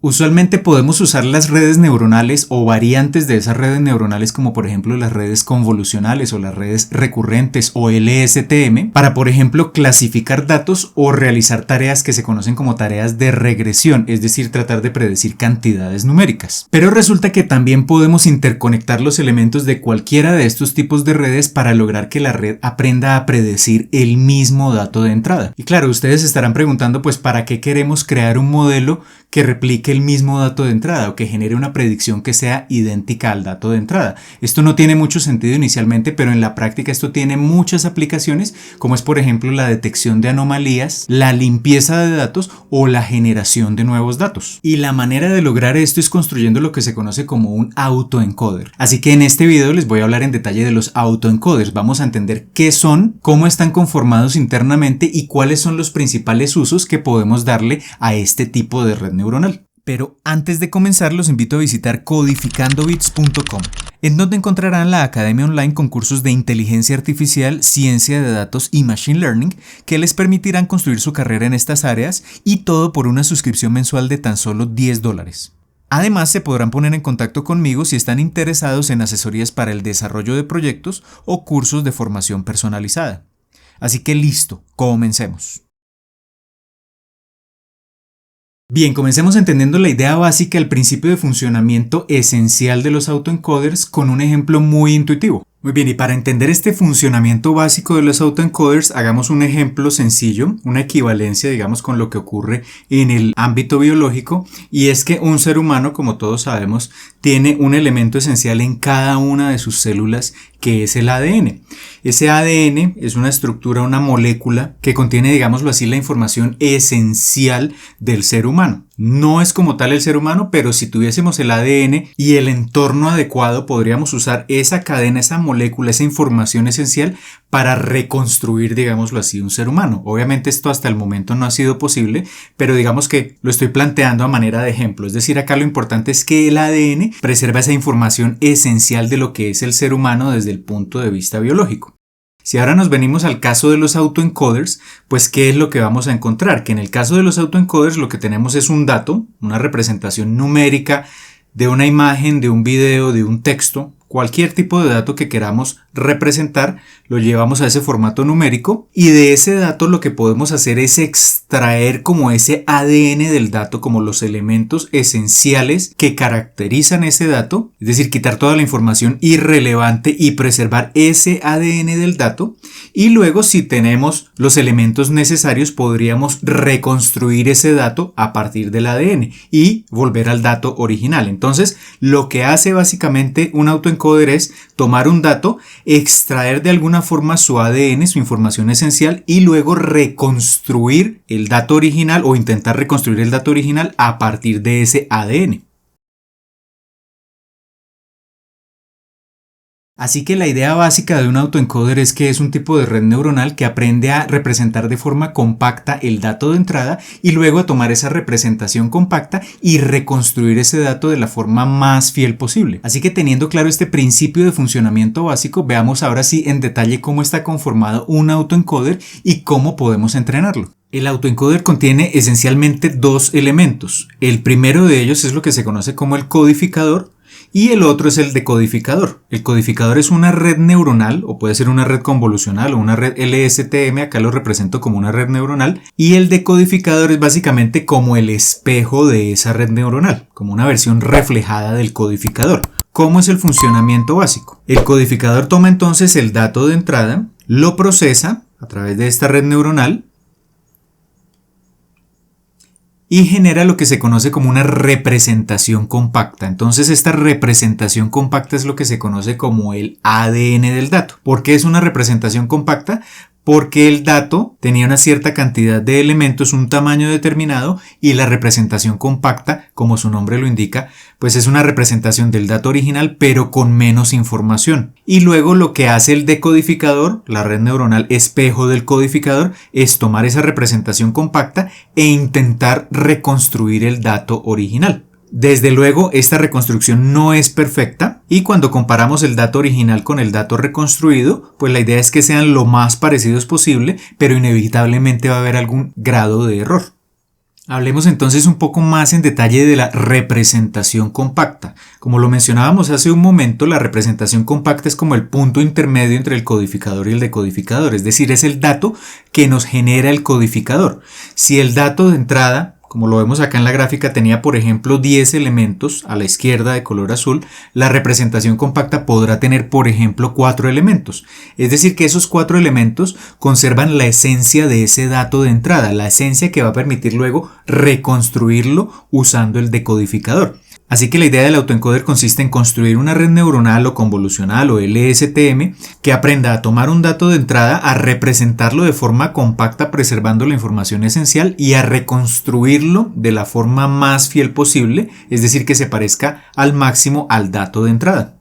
Usualmente podemos usar las redes neuronales o variantes de esas redes neuronales como por ejemplo las redes convolucionales o las redes recurrentes o LSTM para por ejemplo clasificar datos o realizar tareas que se conocen como tareas de regresión, es decir, tratar de predecir cantidades numéricas. Pero resulta que también podemos interconectar los elementos de cualquiera de estos tipos de redes para lograr que la red aprenda a predecir el mismo dato de entrada. Y claro, ustedes estarán preguntando pues ¿para qué queremos crear un modelo que replique el mismo dato de entrada o que genere una predicción que sea idéntica al dato de entrada? Esto no tiene mucho sentido inicialmente, pero en la práctica esto tiene muchas aplicaciones, como es por ejemplo la detección de anomalías, la limpieza de datos o la generación de nuevos datos. Y la manera de lograr esto es construyendo lo que se conoce como un autoencoder. Así que en este video les voy a hablar en detalle de los autoencoders. Vamos a entender qué son, cómo están conformados internamente y cuáles son los principales usos que podemos darle a este tipo de red neuronal. Pero antes de comenzar los invito a visitar codificandobits.com, en donde encontrarán la academia online con cursos de inteligencia artificial, ciencia de datos y machine learning que les permitirán construir su carrera en estas áreas y todo por una suscripción mensual de tan solo $10. Además, se podrán poner en contacto conmigo si están interesados en asesorías para el desarrollo de proyectos o cursos de formación personalizada. Así que listo, comencemos. Bien, comencemos entendiendo la idea básica, el principio de funcionamiento esencial de los autoencoders con un ejemplo muy intuitivo. Muy bien, y para entender este funcionamiento básico de los autoencoders, hagamos un ejemplo sencillo, una equivalencia, digamos, con lo que ocurre en el ámbito biológico, y es que un ser humano, como todos sabemos, tiene un elemento esencial en cada una de sus células, que es el ADN. Ese ADN es una estructura, una molécula que contiene, digámoslo así, la información esencial del ser humano. No es como tal el ser humano, pero si tuviésemos el ADN y el entorno adecuado, podríamos usar esa cadena, esa molécula, esa información esencial para reconstruir, digámoslo así, un ser humano. Obviamente esto hasta el momento no ha sido posible, pero digamos que lo estoy planteando a manera de ejemplo. Es decir, acá lo importante es que el ADN preserva esa información esencial de lo que es el ser humano desde el punto de vista biológico. Si ahora nos venimos al caso de los autoencoders, pues ¿qué es lo que vamos a encontrar? Que en el caso de los autoencoders lo que tenemos es un dato, una representación numérica de una imagen, de un video, de un texto, cualquier tipo de dato que queramos representar, lo llevamos a ese formato numérico y de ese dato lo que podemos hacer es extraer como ese ADN del dato, como los elementos esenciales que caracterizan ese dato, es decir, quitar toda la información irrelevante y preservar ese ADN del dato, y luego si tenemos los elementos necesarios podríamos reconstruir ese dato a partir del ADN y volver al dato original. Entonces, lo que hace básicamente un autoencoder es tomar un dato, extraer de alguna forma su ADN, su información esencial, y luego reconstruir el dato original o intentar reconstruir el dato original a partir de ese ADN. Así que la idea básica de un autoencoder es que es un tipo de red neuronal que aprende a representar de forma compacta el dato de entrada y luego a tomar esa representación compacta y reconstruir ese dato de la forma más fiel posible. Así que teniendo claro este principio de funcionamiento básico, veamos ahora sí en detalle cómo está conformado un autoencoder y cómo podemos entrenarlo. El autoencoder contiene esencialmente dos elementos. El primero de ellos es lo que se conoce como el codificador, y el otro es el decodificador. El codificador es una red neuronal, o puede ser una red convolucional o una red LSTM, acá lo represento como una red neuronal, y el decodificador es básicamente como el espejo de esa red neuronal, como una versión reflejada del codificador. ¿Cómo es el funcionamiento básico? El codificador toma entonces el dato de entrada, lo procesa a través de esta red neuronal, y genera lo que se conoce como una representación compacta. Entonces esta representación compacta es lo que se conoce como el ADN del dato. ¿Por qué es una representación compacta? Porque el dato tenía una cierta cantidad de elementos, un tamaño determinado, y la representación compacta, como su nombre lo indica, pues es una representación del dato original pero con menos información. Y luego lo que hace el decodificador, la red neuronal espejo del codificador, es tomar esa representación compacta e intentar reconstruir el dato original. Desde luego, esta reconstrucción no es perfecta y cuando comparamos el dato original con el dato reconstruido, pues la idea es que sean lo más parecidos posible, pero inevitablemente va a haber algún grado de error. Hablemos entonces un poco más en detalle de la representación compacta. Como lo mencionábamos hace un momento, la representación compacta es como el punto intermedio entre el codificador y el decodificador, es decir, es el dato que nos genera el codificador. Si el dato de entrada, como lo vemos acá en la gráfica, tenía por ejemplo 10 elementos a la izquierda de color azul, la representación compacta podrá tener por ejemplo 4 elementos. Es decir, que esos 4 elementos conservan la esencia de ese dato de entrada, la esencia que va a permitir luego reconstruirlo usando el decodificador. Así que la idea del autoencoder consiste en construir una red neuronal o convolucional o LSTM que aprenda a tomar un dato de entrada, a representarlo de forma compacta preservando la información esencial y a reconstruirlo de la forma más fiel posible, es decir, que se parezca al máximo al dato de entrada.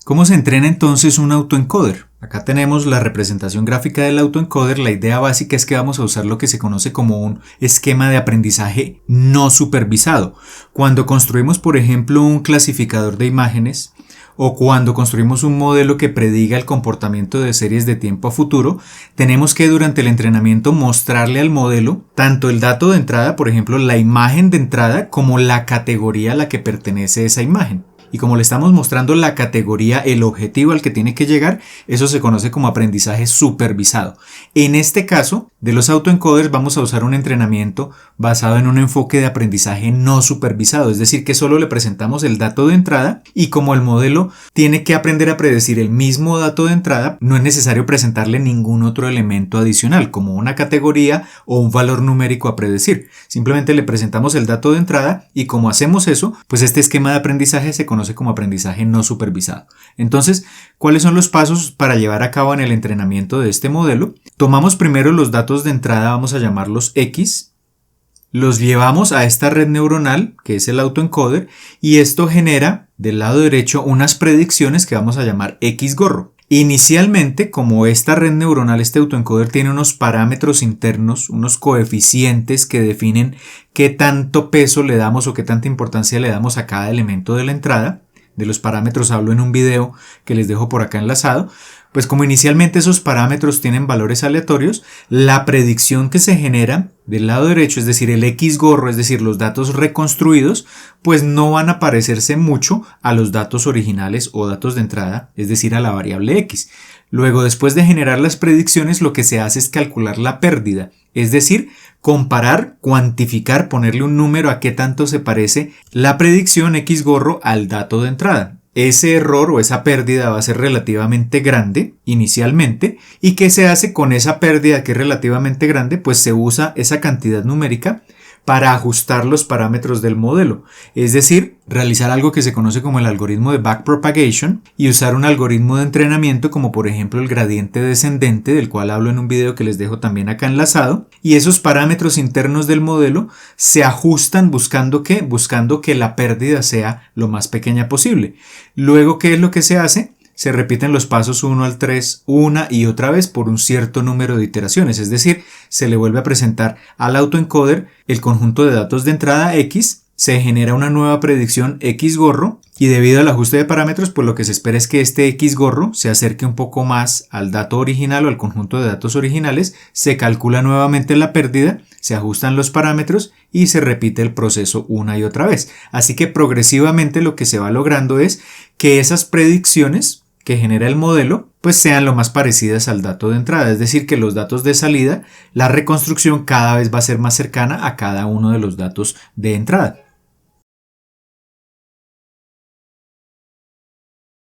¿Cómo se entrena entonces un autoencoder? Acá tenemos la representación gráfica del autoencoder. La idea básica es que vamos a usar lo que se conoce como un esquema de aprendizaje no supervisado. Cuando construimos, por ejemplo, un clasificador de imágenes o cuando construimos un modelo que prediga el comportamiento de series de tiempo a futuro, tenemos que durante el entrenamiento mostrarle al modelo tanto el dato de entrada, por ejemplo, la imagen de entrada, como la categoría a la que pertenece esa imagen. Y como le estamos mostrando la categoría, el objetivo al que tiene que llegar, eso se conoce como aprendizaje supervisado. En este caso, de los autoencoders vamos a usar un entrenamiento basado en un enfoque de aprendizaje no supervisado, es decir, que solo le presentamos el dato de entrada y como el modelo tiene que aprender a predecir el mismo dato de entrada, no es necesario presentarle ningún otro elemento adicional, como una categoría o un valor numérico a predecir. Simplemente le presentamos el dato de entrada y como hacemos eso, pues este esquema de aprendizaje se conoce como aprendizaje no supervisado. Entonces, ¿cuáles son los pasos para llevar a cabo en el entrenamiento de este modelo? Tomamos primero los datos de entrada, vamos a llamarlos X, los llevamos a esta red neuronal, que es el autoencoder, y esto genera del lado derecho unas predicciones que vamos a llamar X gorro. Inicialmente, como esta red neuronal, este autoencoder tiene unos parámetros internos, unos coeficientes que definen qué tanto peso le damos o qué tanta importancia le damos a cada elemento de la entrada. De los parámetros hablo en un video que les dejo por acá enlazado. Pues como inicialmente esos parámetros tienen valores aleatorios, la predicción que se genera del lado derecho, es decir, el X gorro, es decir, los datos reconstruidos, pues no van a parecerse mucho a los datos originales o datos de entrada, es decir, a la variable X. Luego, después de generar las predicciones, lo que se hace es calcular la pérdida, es decir, comparar, cuantificar, ponerle un número a qué tanto se parece la predicción X gorro al dato de entrada. Ese error o esa pérdida va a ser relativamente grande inicialmente. ¿Y qué se hace con esa pérdida que es relativamente grande? Pues se usa esa cantidad numérica para ajustar los parámetros del modelo, es decir, realizar algo que se conoce como el algoritmo de backpropagation y usar un algoritmo de entrenamiento como por ejemplo el gradiente descendente, del cual hablo en un video que les dejo también acá enlazado, y esos parámetros internos del modelo se ajustan buscando que la pérdida sea lo más pequeña posible. Luego, ¿qué es lo que se hace? Se repiten los pasos 1 al 3 una y otra vez por un cierto número de iteraciones, es decir, se le vuelve a presentar al autoencoder el conjunto de datos de entrada X, se genera una nueva predicción X gorro y debido al ajuste de parámetros, pues lo que se espera es que este X gorro se acerque un poco más al dato original o al conjunto de datos originales, se calcula nuevamente la pérdida, se ajustan los parámetros y se repite el proceso una y otra vez. Así que progresivamente lo que se va logrando es que esas predicciones que genera el modelo, pues sean lo más parecidas al dato de entrada, es decir, que los datos de salida, la reconstrucción cada vez va a ser más cercana a cada uno de los datos de entrada.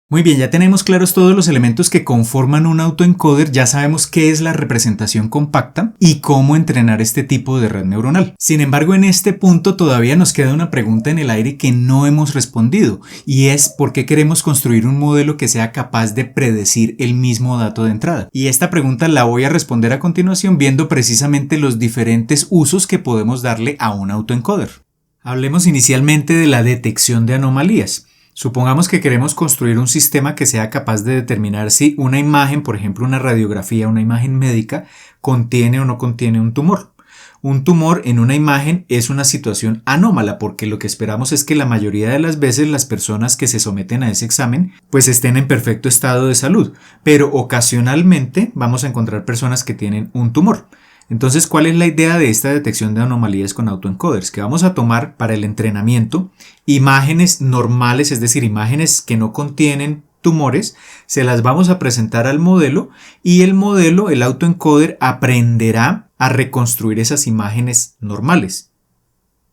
Muy bien, ya tenemos claros todos los elementos que conforman un autoencoder, ya sabemos qué es la representación compacta y cómo entrenar este tipo de red neuronal. Sin embargo, en este punto todavía nos queda una pregunta en el aire que no hemos respondido y es ¿por qué queremos construir un modelo que sea capaz de predecir el mismo dato de entrada? Y esta pregunta la voy a responder a continuación viendo precisamente los diferentes usos que podemos darle a un autoencoder. Hablemos inicialmente de la detección de anomalías. Supongamos que queremos construir un sistema que sea capaz de determinar si una imagen, por ejemplo una radiografía, una imagen médica, contiene o no contiene un tumor. Un tumor en una imagen es una situación anómala porque lo que esperamos es que la mayoría de las veces las personas que se someten a ese examen pues estén en perfecto estado de salud, pero ocasionalmente vamos a encontrar personas que tienen un tumor. Entonces, ¿cuál es la idea de esta detección de anomalías con autoencoders? Que vamos a tomar para el entrenamiento imágenes normales, es decir, imágenes que no contienen tumores, se las vamos a presentar al modelo y el modelo, el autoencoder, aprenderá a reconstruir esas imágenes normales,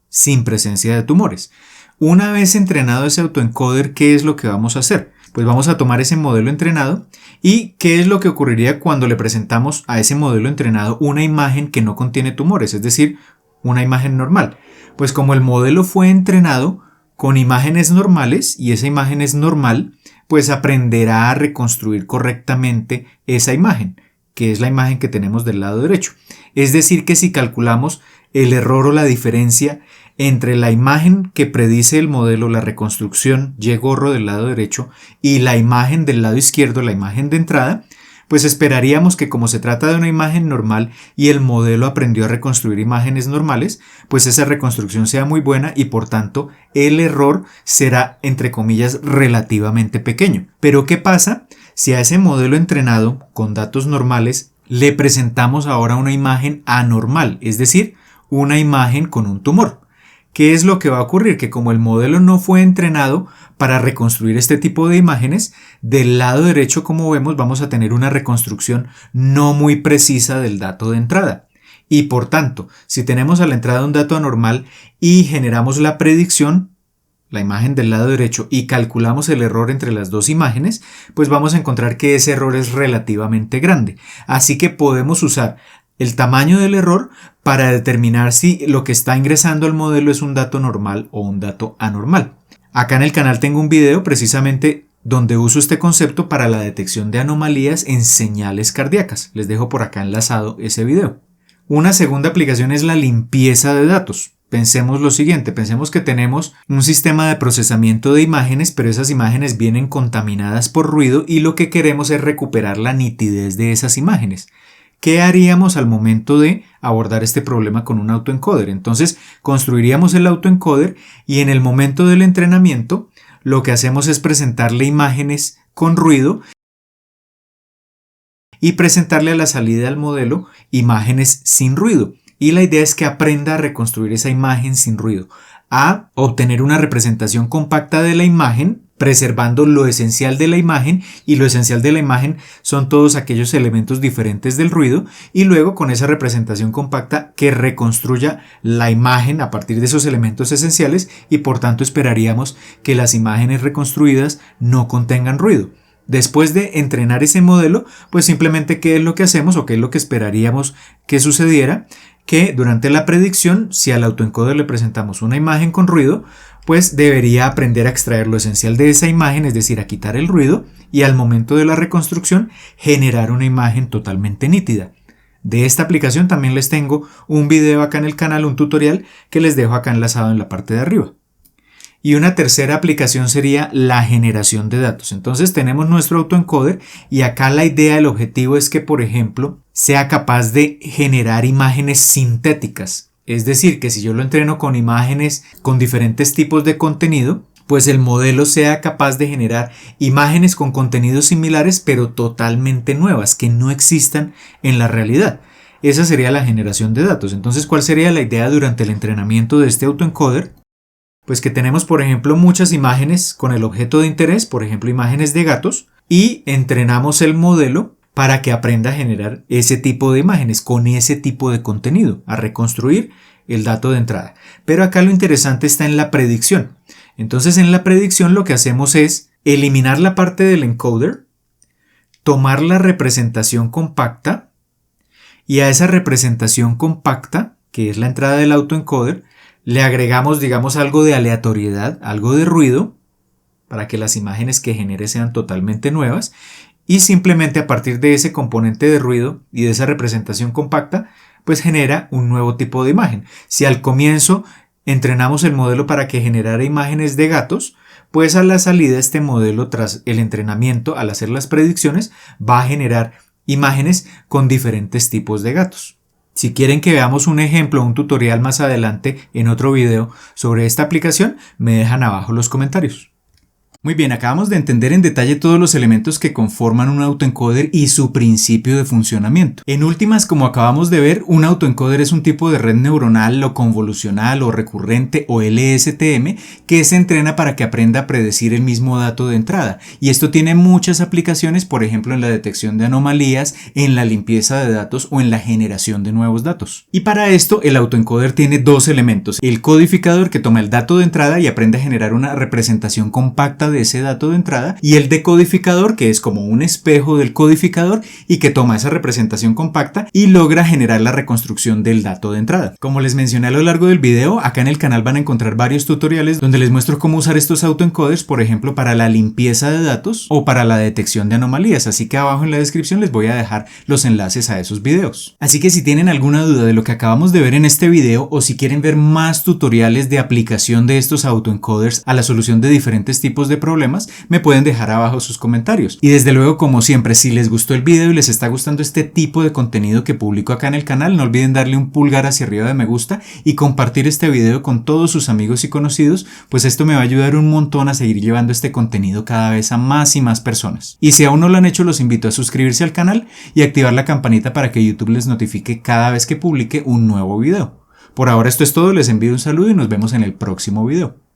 sin presencia de tumores. Una vez entrenado ese autoencoder, ¿qué es lo que vamos a hacer? Pues vamos a tomar ese modelo entrenado y ¿qué es lo que ocurriría cuando le presentamos a ese modelo entrenado una imagen que no contiene tumores? Es decir, una imagen normal. Pues como el modelo fue entrenado con imágenes normales y esa imagen es normal, pues aprenderá a reconstruir correctamente esa imagen, que es la imagen que tenemos del lado derecho. Es decir, que si calculamos el error o la diferencia entre la imagen que predice el modelo, la reconstrucción Y-gorro del lado derecho, y la imagen del lado izquierdo, la imagen de entrada, pues esperaríamos que como se trata de una imagen normal y el modelo aprendió a reconstruir imágenes normales, pues esa reconstrucción sea muy buena y por tanto el error será, entre comillas, relativamente pequeño. Pero ¿qué pasa si a ese modelo entrenado con datos normales le presentamos ahora una imagen anormal, es decir, una imagen con un tumor? ¿Qué es lo que va a ocurrir? Que como el modelo no fue entrenado para reconstruir este tipo de imágenes, del lado derecho, como vemos, vamos a tener una reconstrucción no muy precisa del dato de entrada. Y por tanto, si tenemos a la entrada un dato anormal y generamos la predicción, la imagen del lado derecho, y calculamos el error entre las dos imágenes, pues vamos a encontrar que ese error es relativamente grande. Así que podemos usar el tamaño del error para determinar si lo que está ingresando al modelo es un dato normal o un dato anormal. Acá en el canal tengo un video precisamente donde uso este concepto para la detección de anomalías en señales cardíacas. Les dejo por acá enlazado ese video. Una segunda aplicación es la limpieza de datos. Pensemos lo siguiente, pensemos que tenemos un sistema de procesamiento de imágenes, pero esas imágenes vienen contaminadas por ruido y lo que queremos es recuperar la nitidez de esas imágenes. ¿Qué haríamos al momento de abordar este problema con un autoencoder? Entonces, construiríamos el autoencoder y en el momento del entrenamiento lo que hacemos es presentarle imágenes con ruido y presentarle a la salida del modelo imágenes sin ruido. Y la idea es que aprenda a reconstruir esa imagen sin ruido, a obtener una representación compacta de la imagen, preservando lo esencial de la imagen, y lo esencial de la imagen son todos aquellos elementos diferentes del ruido, y luego con esa representación compacta que reconstruya la imagen a partir de esos elementos esenciales, y por tanto esperaríamos que las imágenes reconstruidas no contengan ruido. Después de entrenar ese modelo, pues simplemente ¿qué es lo que hacemos o qué es lo que esperaríamos que sucediera? Que durante la predicción, si al autoencoder le presentamos una imagen con ruido, pues debería aprender a extraer lo esencial de esa imagen, es decir, a quitar el ruido, y al momento de la reconstrucción generar una imagen totalmente nítida. De esta aplicación también les tengo un video acá en el canal, un tutorial que les dejo acá enlazado en la parte de arriba. Y una tercera aplicación sería la generación de datos. Entonces tenemos nuestro autoencoder y acá la idea, el objetivo es que, por ejemplo, sea capaz de generar imágenes sintéticas. Es decir, que si yo lo entreno con imágenes con diferentes tipos de contenido, pues el modelo sea capaz de generar imágenes con contenidos similares pero totalmente nuevas, que no existan en la realidad. Esa sería la generación de datos. Entonces, ¿cuál sería la idea durante el entrenamiento de este autoencoder? Pues que tenemos, por ejemplo, muchas imágenes con el objeto de interés, por ejemplo, imágenes de gatos, y entrenamos el modelo para que aprenda a generar ese tipo de imágenes con ese tipo de contenido, a reconstruir el dato de entrada. Pero acá lo interesante está en la predicción. Entonces, en la predicción lo que hacemos es eliminar la parte del encoder, tomar la representación compacta, y a esa representación compacta, que es la entrada del autoencoder, le agregamos, digamos, algo de aleatoriedad, algo de ruido, para que las imágenes que genere sean totalmente nuevas, y simplemente a partir de ese componente de ruido y de esa representación compacta, pues genera un nuevo tipo de imagen. Si al comienzo entrenamos el modelo para que generara imágenes de gatos, pues a la salida este modelo, tras el entrenamiento, al hacer las predicciones, va a generar imágenes con diferentes tipos de gatos. Si quieren que veamos un ejemplo, un tutorial más adelante en otro video sobre esta aplicación, me dejan abajo los comentarios. Muy bien, acabamos de entender en detalle todos los elementos que conforman un autoencoder y su principio de funcionamiento. En últimas, como acabamos de ver, un autoencoder es un tipo de red neuronal o convolucional o recurrente o LSTM que se entrena para que aprenda a predecir el mismo dato de entrada. Y esto tiene muchas aplicaciones, por ejemplo, en la detección de anomalías, en la limpieza de datos o en la generación de nuevos datos. Y para esto, el autoencoder tiene dos elementos: el codificador, que toma el dato de entrada y aprende a generar una representación compacta de ese dato de entrada, y el decodificador, que es como un espejo del codificador y que toma esa representación compacta y logra generar la reconstrucción del dato de entrada. Como les mencioné a lo largo del video, acá en el canal van a encontrar varios tutoriales donde les muestro cómo usar estos autoencoders, por ejemplo, para la limpieza de datos o para la detección de anomalías, así que abajo en la descripción les voy a dejar los enlaces a esos videos. Así que si tienen alguna duda de lo que acabamos de ver en este video, o si quieren ver más tutoriales de aplicación de estos autoencoders a la solución de diferentes tipos de problemas, me pueden dejar abajo sus comentarios. Y desde luego, como siempre, si les gustó el video y les está gustando este tipo de contenido que publico acá en el canal, no olviden darle un pulgar hacia arriba de me gusta y compartir este video con todos sus amigos y conocidos, pues esto me va a ayudar un montón a seguir llevando este contenido cada vez a más y más personas. Y si aún no lo han hecho, los invito a suscribirse al canal y activar la campanita para que YouTube les notifique cada vez que publique un nuevo video. Por ahora esto es todo, les envío un saludo y nos vemos en el próximo video.